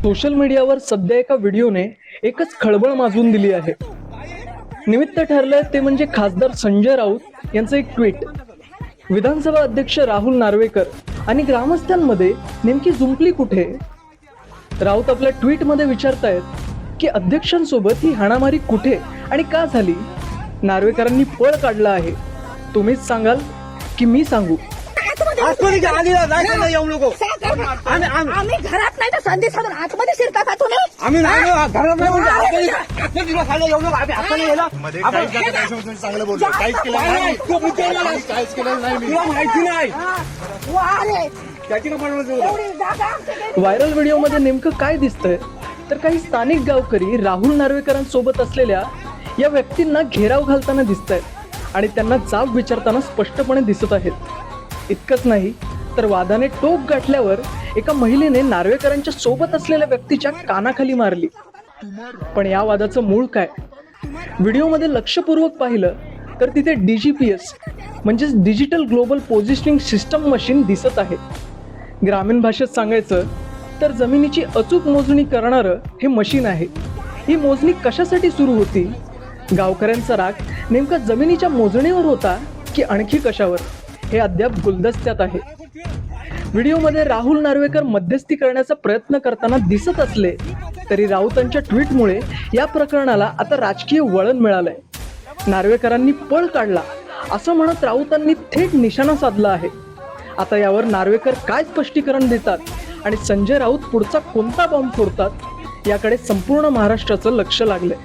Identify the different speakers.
Speaker 1: Social मीडियावर सध्या एका व्हिडिओने एकच खळबळ माजवून दिली आहे. निमित्त ठरलंय ते म्हणजे खासदार संजय राऊत यांचं एक ट्विट. विधानसभा अध्यक्ष राहुल नार्वेकर आणि ग्रामस्थांमध्ये नेमकी जुंपली कुठे? राऊत आपल्या ट्विटमध्ये विचारतायत की अध्यक्षांसोबत ही हाणामारी कुठे आणि का झाली? नार्वेकरांनी पळ काढला आहे. तुम्हीच सांगाल की मी सांगू?
Speaker 2: आम्ही घरात नाही तर संधी साधून आतमध्ये शिरता का तुम्ही? आम्ही घरात
Speaker 3: चांगलं बोलतो. काहीच केलं नाही. काहीच केलं नाही.
Speaker 2: माहिती नाही.
Speaker 1: व्हायरल व्हिडिओमध्ये नेमकं काय दिसतंय तर काही स्थानिक गावकरी राहुल नार्वेकरांसोबत असलेल्या या व्यक्तींना घेराव घालताना दिसत आहेत आणि त्यांना जाब विचारताना स्पष्टपणे दिसत आहेत. इतकंच नाही तर वादाने टोक गाठल्यावर एका महिलेने नार्वेकरांच्या सोबत असलेल्या व्यक्तीच्या कानाखाली मारली. पण या वादाचं मूळ काय? व्हिडिओमध्ये लक्षपूर्वक पाहिलं तर तिथे DGPS म्हणजेच digital global positioning system machine दिसत आहे. ग्रामीण भाषेत सांगायचं तर जमिनीची अचूक मोजणी करणारं हे मशीन आहे. ही मोजणी कशासाठी सुरू होती? गावकऱ्यांचा राग नेमका जमिनीच्या मोजणीवर होता की आणखी कशावर? हे अद्याप गुलदस्त्यात आहे. व्हिडिओमध्ये राहुल नार्वेकर मध्यस्थी करण्याचा प्रयत्न करताना दिसत असले तरी राऊतांच्या ट्विटमुळे या प्रकरणाला आता राजकीय वळण मिळालंय. नार्वेकरांनी पळ काढला असं म्हणत राऊतांनी थेट निशाणा साधला आहे. आता यावर नार्वेकर काय स्पष्टीकरण देतात आणि संजय राऊत पुढचा कोणता बॉम्ब फोडतात याकडे संपूर्ण महाराष्ट्राचं लक्ष लागलंय.